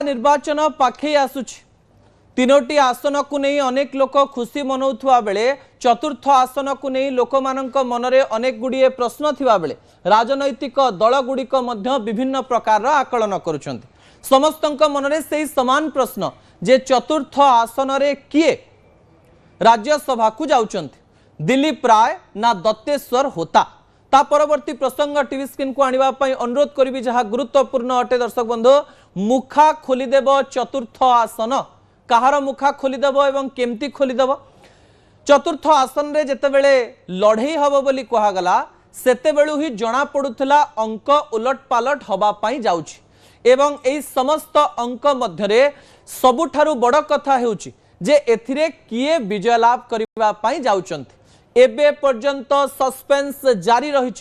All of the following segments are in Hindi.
निर्वाचन पाखे आसुछि तीनोटी आसन को नहीं अनेक लोक खुशी मनाउथुवा बेले चतुर्थ आसन को नहीं लोक मानक मनरे अनेक गुड़िए प्रश्न थिबा बेले राजनैतिक दल गुड़िक मध्य विभिन्न प्रकार आकलन करुछंती। समस्तंक मनरे सेही समान प्रश्न जे चतुर्थ आसन रे किए राज्यसभा को जाउछंती दिलीप राय ना दत्तेश्वर होता। ता परवर्ती प्रसंग टीवी स्क्रीन को आनिबा पई अनुरोध करिबी जहा गुरुत्वपूर्ण अटे। दर्शक बंधु मुखा खोलीदेव चतुर्थ आसन कहार मुखा खोलीदेव एवं केमती खोलीदेव। चतुर्थ आसन रे जेतेबेले लड़ई हबो बोली कहगला सेतेबेलु ही जना पडुथला अंक उलट पालट हबा पई जाउछि एवं एई समस्त अंक मध्यरे सबुठारु बड़ कथा हेउछि जे एथिरे किए विजय लाभ करिबा पई जाउचंती। एबे पर्यंत सस्पेंस जारी रही।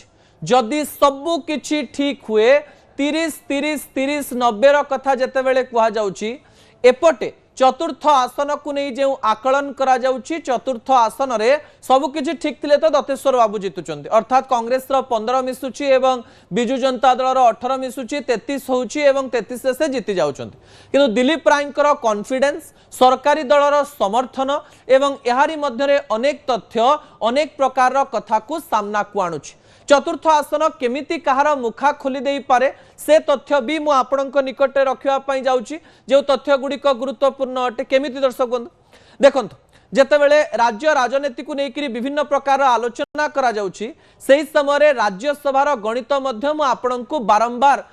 जदि सबु किछि ठीक हुए 30-30-30-90 कथा जेतेबेले कहा जाउछि एपटे चतुर्थ आसन को नहीं जो आकलन करा जाउछि चतुर्थ आसन रे सबु किछि ठीक थिले तो दत्तेश्वर बाबू जितुचंती अर्थात कांग्रेस रो 15 मिसुछि एवं बिजु जनता दल रो 18 मिसुछि 33 होउछि एवं 33 से जीति जाउचंती। किंतु दिलीप रायकर कॉन्फिडेंस सरकारी दल रो समर्थन एवं एहारी मध्यरे अनेक तथ्य अनेक प्रकार कथा को सामना को आणुछि। चतुर्थ आसन केमिति कहार मुखा खोली देई पारे से तथ्य भी मु आपणक निकटे रखिया पई जाउछि जे तथ्य गुड़िक गुरुत्वपूर्ण अटे। केमिति दर्शक बंधु देखंतु जेतेबेले राज्य राजनीति को लेकर विभिन्न प्रकार आलोचना करा जाउछि सेही समय राज्यसभार गणित मध्य मु आपणक बारंबार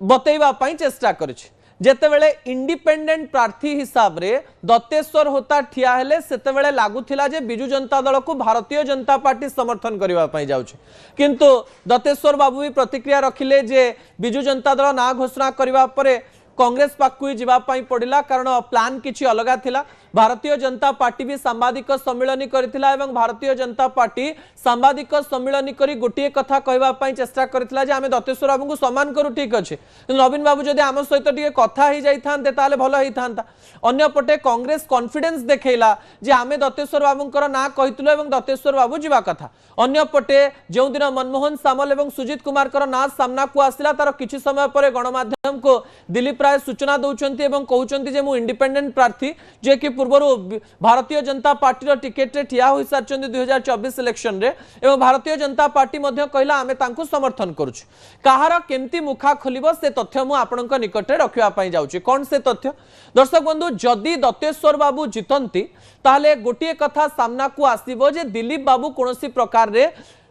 बतैबा पई चेष्टा करिछि। जेतेबेले इंडिपेंडेंट प्रार्थी हिसाब रे दत्तेश्वर होता ठिया हेले सेतेबेले लागुथिला जे बिजु जनता दल को भारतीय जनता पार्टी समर्थन करबा पई जाउछि किंतु दत्तेश्वर बाबू भी प्रतिक्रिया रखिले जे बिजु जनता दल ना घोषणा करबा परे कांग्रेस पाकु ही जीवा पई पड़िला कारण प्लान किछि अलगा थिला। भारतीय जनता पार्टी भी सांबादिक सम्मिलन करथिला एवं भारतीय जनता पार्टी सांबादिक सम्मिलन करी गोटे कथा कहबा पई चेष्टा करथिला जे आमे दत्तेश्वर बाबू को सम्मान करू ठीक अछि नवीन बाबू जदि आम सहित टिके कथा ही जाई थांते ताले भलो ही थांता। अन्य पटे कांग्रेस कॉन्फिडेंस देखैला जे आमे दत्तेश्वर बाबूंकर ना कहितलो एवं दत्तेश्वर बाबू जीवा कथा। अन्य पटे जो दिन मनमोहन सामल एवं सुजीत कुमार कर ना सामना को आसिला तार किछि समय परे गणमाध्यम को दिलीप राय सूचना दउचंती एवं कहउचंती जे मु इंडिपेंडेंट प्रार्थी जे कि पूर्व भारतीय जनता पार्टी रो टिकेट रे ठिया होई सारचंदी 2024 इलेक्शन रे एवं भारतीय जनता पार्टी मध्य कहला आमे तांको समर्थन करूछु। कहार केमती मुखा खोलिबो से तथ्य मु आपणक निकटे रखिया पई जाउची। कोन से तथ्य दर्शक बंधु जदि दत्तेश्वर बाबू जितंती ताले गोटे कथा सामना को आसीबो जे दिलीप बाबू कोनोसी प्रकार रे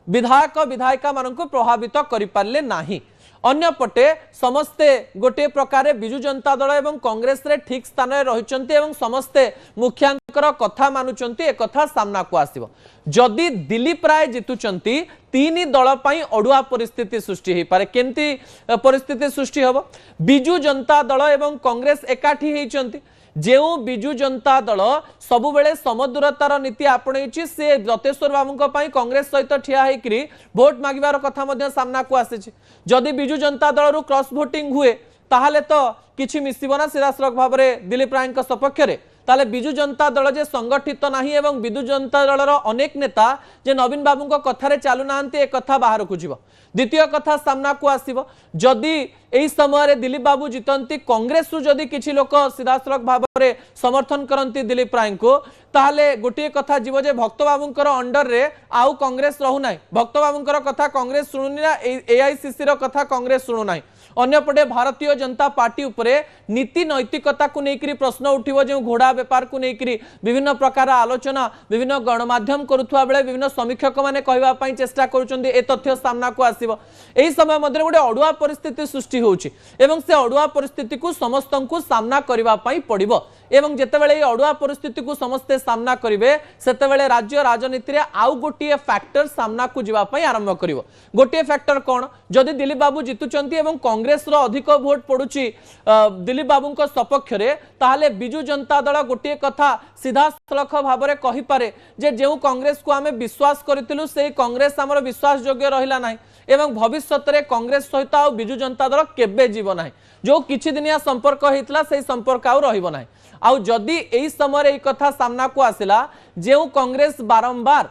विधायक विधायिका मानक प्रभावित करि पारले नाही। अन्य पटे समस्ते गोटे प्रकार बिजु जनता दल एवं कांग्रेस रे ठीक स्थान रे रहिचंती एवं समस्ते मुख्यांकर कथा मानुचंती एक कथा सामना को आसीबो। जदि दिलीप राय जितुचंती तीन दल पई अडुआ परिस्थिति सृष्टि हे पारे। केमती परिस्थिति सृष्टि हबो बिजु जनता दल एवं कांग्रेस एकाठी हेचंती जेउ बिजु जनता दल सबु बेले समदूरतार नीति आपणैछि से दत्तेश्वर बाबूंक पई कांग्रेस सहित ठिया हेकरी भोट मागिबार कथा मध्य सामना को आसीछि। जदि बिजु जनता दल रु क्रॉस वोटिंग हुए ताहाले तो किछि मिसिबो ना सीधासलख भाव में दिलीप रायक सपक्ष रे ताले बिजु जनता दल जे संगठित नाही एवं बिजु जनता दलर अनेक नेता जे नवीन बाबूंक कथारे चालू नांती ए कथा बाहर को जीव। द्वितीय कथा सामना को आसीबो जदि एही समय रे दिलीप बाबू जितंती कांग्रेस रु जदि किछि लोक सीधासलख भाव में समर्थन करंती दिलीप राय को ताले गोटे कथा जीव जे भक्त बाबूंकर अंडर रे आउ कांग्रेस रहू नाही। भक्त बाबूंकर कथा कांग्रेस सुनुनी ना एआईसीसी रो कथा कांग्रेस सुनु नाही। अन्यपटे भारतीय जनता पार्टी उपरे नीति नैतिकता को लेकर प्रश्न उठिबो जो घोड़ा व्यापार को लेकर विभिन्न प्रकार आलोचना विभिन्न गणमाध्यम करुथुवा बेले विभिन्न समीक्षक माने कहबा पई चेष्टा करूचंदी ए तथ्य सामना को आसीबो। एही समय मध्ये गोटे अडुआ परिस्थिति सृष्टि होउची एवं से अडुआ परिस्थिति को समस्तंकु सामना करबा पई पड़िबो एवं जेतेबेले ए अडुआ परिस्थिति को समस्ते सामना करिवे सेतेबेले राज्य राजनीति रे आउ गोटे फैक्टर सामना को जीवा पई आरंभ करिवो। गोटे फैक्टर कोन जदि दिलीप बाबू जितुचंती एवं कांग्रेस रो अधिक भोट पडुची दिलीप बाबूंक सपक्ष रे ताहाले बिजु जनता दल गोटे कथा सीधा सलख भाव में कहि पारे जे जेउ कांग्रेस को आमे विश्वास करथिलु से कांग्रेस हमर विश्वास योग्य रहिला नाही एवं भविष्यत रे कांग्रेस सहित आ बिजु जनता दल केबे जीव नाही जो किछि दिनिया संपर्क हेतला से संपर्क आउ रहिबो नाही। आउ जदि एही समय रे कथा सामना को आसिला जेउ कांग्रेस बारंबार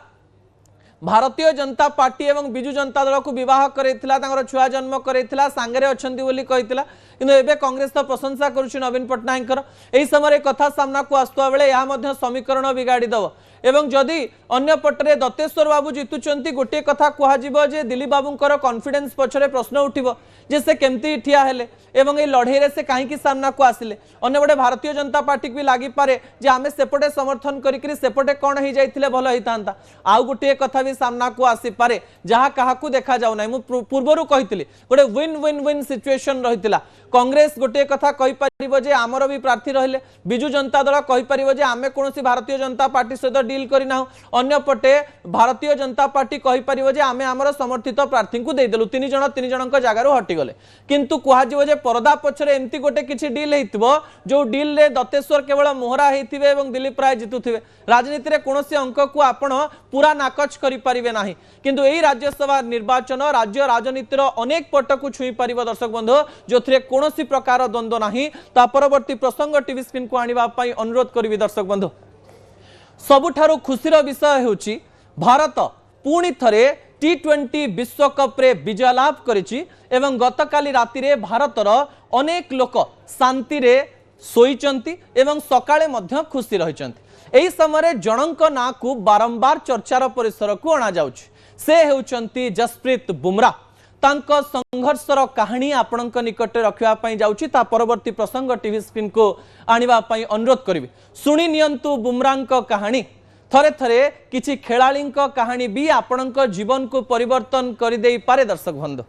भारतीय जनता पार्टी एवं बिजु जनता दल को विवाह कर छुआ जन्म कर सांगे अच्छी बोली कही किंतु एबे कांग्रेस तो प्रशंसा करुछि नवीन पट्टनायक यही समय कथा सामना को आसुवा बेले यह मध्य समीकरण बिगाड़ी दब एवं जदि अन्य पटरे दत्तेश्वर बाबू जितुचंती गोटे कथा कहुब जे दिलीप बाबूंकर कॉन्फिडेंस पछरे प्रश्न उठिबो जे से केमती ठिया हेले एवं ए लड़ाई से कहीं सामना को आसिले अन्य बड़े भारतीय जनता पार्टी भी लगी पारे जे आमे सेपटे समर्थन करिकरी सेपटे कौन हो जाइथिले भल होइतांता आउ गोटे कथा भी सामना को आसी पारे जहाँ काहाकू देखा जाउ नै मु पूर्वरु कहितली गोटे विन विन विन सिचुएशन रहितिला कांग्रेस गोटे कथा कहि परिबो जे आमर भी प्रार्थी रहिले बिजु जनता दल कहि परिबो जे आमे कोनोसी भारतीय जनता पार्टी सहित डील करिना अन्य पटे भारतीय जनता पार्टी कहि परिबो जे आमे आमर समर्थित प्रार्थी को देदेलु तीन जनक जगारु हटि गले किंतु कुहाजिबो जे परदा पछरे एमती गोटे किछि डील हेतिबो जो डील रे दत्तेश्वर केवल मोहरा हेतिबे एवं दिलीप राय जितुथिबे राजनीति रे कोनोसी अंक को आपण पूरा नाकच करि परिबे नाही किंतु एही राज्यसभा निर्वाचन राज्य राजनीतिर अनेक पट को छुई परिबो दर्शक बंधु जोथिरे कोनोसी प्रकार द्वंद्व नाही ता परवर्ती प्रसंग टीवी स्क्रीन को आनिबा पई अनुरोध करिवि दर्शक बंधु सबुठारु खुशीर विषय हेउची भारत पुणी थरे T20 विश्वकप रे विजय लाभ करिछि एवं गतकाली राति रे भारतर अनेक लोक शांति रे सोईचंती एवं सकाळे मध्य खुशी रहिचंती एही समय जनक ना को बारंबार चर्चार परिसर को अणा जाउछि से हेउचंती जसप्रीत बुमराह तांको संघर्षर कहानी आपणक निकट रखिया पई जाउछि ता परवर्ती प्रसंग टीवी स्क्रीन को आनिबा पई अनुरोध करिवि सुनि नियंतु बुमराहक कहानी थरे थरे किछि खेलाळीक कहानी भी आपणक जीवन को परिवर्तन कर देई पारे दर्शक बंधु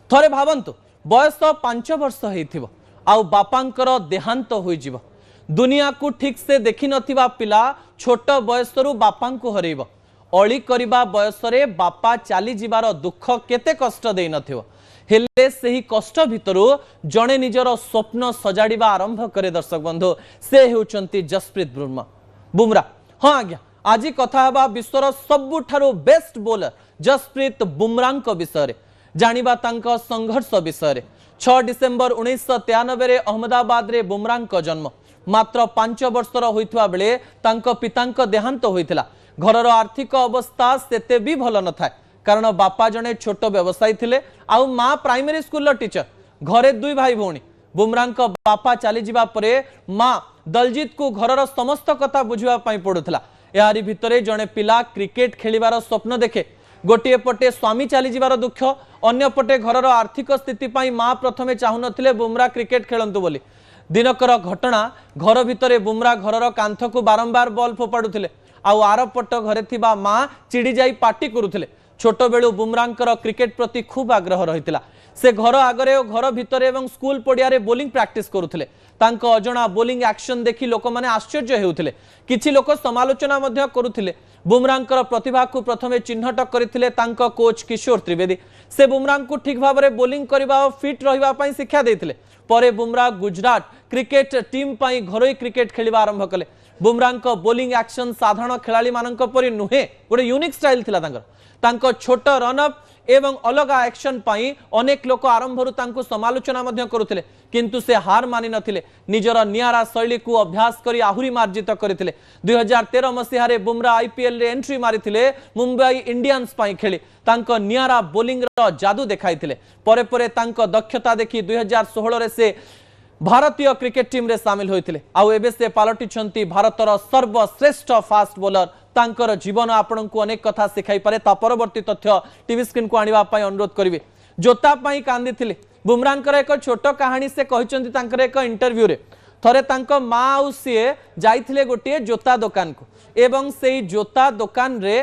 थरे भावंतु बयस 5 वर्ष हेथिबो आउ बापांकर देहांत होई जिवो दुनिया को ठीक से देखि नथिबा पिला छोट बयसरु बापां को हरैबो अली करिबा बयसरे बापा चाली जिबार दुख केते कष्ट देई नथिबो हेले सेही कष्ट भितरु जणे निजर स्वप्न सजाड़िबा आरंभ करे दर्शक बंधु से हेउचंती जसप्रीत बुमराह हां आज्ञा आज कथा हबा विश्वर सबुठारु बेस्ट बॉलर जसप्रीत बुमराह विषय रे जानिबा तांको संघर्ष विषय रे 6 डिसेंबर 1993 रे अहमदाबाद रे बुमराह जन्म मात्र 5 वर्षर होइथवा बेले तांको पितांको देहांत होइथिला घरर आर्थिक अवस्था सेते भी भल न थाए कारण बापा जने छोट व्यवसायी थिले आउ मां प्राइमरी स्कूल टीचर घरे दुई भाई भौणी बुमराह बापा चली जिबा परे मां दलजीत को घरर समस्त कथा बुझिबा पई पडुथिला यारी भितरे जने पिला क्रिकेट खेलिबार स्वप्न देखे गोटे पटे स्वामी चली जिबार दुख अन्य पटे घरर आर्थिक स्थिति पई मां प्रथमे चाहु नथिले बुमराह क्रिकेट खेलंतु बोली दिनकर घटना घर भितरे बुमराह घरर कांथ को बारंबार बॉल फोपाडुथिले आउ आर पट घरे थिबा मां चिड़ी जाई पार्टी करुथिले छोट बेलू बुमराहकर क्रिकेट प्रति खूब आग्रह रहितिला से घर आगरे और घर भितर एवं स्कूल पड़िया रे बोलिंग प्रैक्टिस करुथिले तांको अजणा बोलिंग एक्शन देखि लोक माने आश्चर्य हेउथिले किछि लोक समालोचना मध्य करुथिले बुमराहकर प्रतिभा को प्रथमे चिन्हट करथिले तांको कोच किशोर त्रिवेदी से बुमराह को ठीक भाव में बोलिंग करबा और फिट रहिबा पई शिक्षा देथिले परे बुमराह गुजरात क्रिकेट टीम पई घरोई क्रिकेट खेलिबा आरंभ कले बुमराह बोलिंग एक्शन साधारण खेलाड़ी मानक परि नुहे गोटे यूनिक स्टाइल थिला तांको छोट रनअप एवं अलग एक्शन पाई अनेक लोक आरंभरू तांको समालोचना मध्य करुथिले किंतु से हार मानि नथिले निजर नियारा शैली को अभ्यास करी आहुरी मार्जित करथिले 2013 मसीहा रे बुमराह आईपीएल रे एंट्री मारिथिले मुंबई इंडियंस पाई खेली तांको नियारा बोलिंग रो जादू देखाइथिले परे परे तांको दक्षता देखि 2016 रे से भारतीय क्रिकेट टीम रे शामिल होइथिले आउ एबे से पालटिछंती भारतर सर्वश्रेष्ठ फास्ट बॉलर तांकर जीवन आपन को अनेक कथा सिखाई पारे ता परवर्ती तथ्य टीवी स्क्रीन को आनिबा पई अनुरोध करिवे जोता पई कांदी थिले बुमराहकर एक छोट कहानी से कहिचंती तांकर एक इंटरव्यू रे थरे तांको मां आउ सिए जाइथिले गोटे जोता दुकान को एवं सेही जोता दुकान रे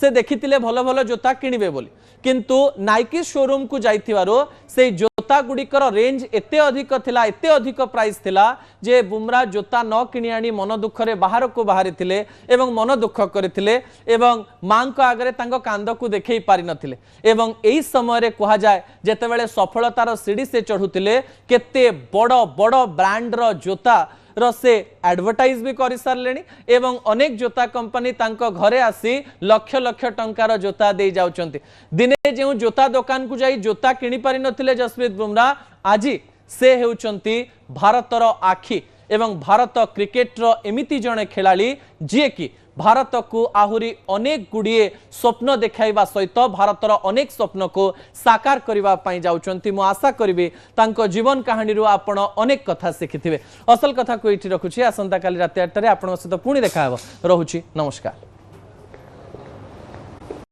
से देखिथिले भलो भलो जोता किनिबे बोली किंतु नाइकी शोरूम को जाइथिवारो से जोता गुड़िकर रेंज एते अधिक थिला एते अधिक प्राइस थिला जे बुमराह जोता न किनि आनी मन दुख रे बाहर को बाहरी थिले एवं मन दुख करथिले एवं मां को आगरे तांको कांद को देखै पारि नथिले एवं एही समय रे कहा जाय जेतेबेले सफलतार सीढ़ी से चढ़ुथिले केते बड़ बड़ ब्रांड रो जोता से एडवर्टाइज भी कर सारे एवं अनेक जोता कंपनी तांको घरे आसी लक्ष लक्ष टंकार जोता दे जाउचंती दिने जो जोता दुकान को जाई जोता किनि पारि नथिले जसप्रीत बुमराह आज से हेउचंती भारतर आखि एवं भारत क्रिकेट रो एमिति जणे खेलाड़ी जे कि भारत को आहुरी अनेक गुड़िए स्वप्न देखाइबा सहित भारतर अनेक स्वप्न को साकार करने जाउछंती। मु आशा करी तांको जीवन कहानी रू आपण अनेक कथा शिखिथिबे। असल कथा को ये रखुछि। आसंता काली राति 8 रे आपण सहित पुणी देखा रहुछि। नमस्कार।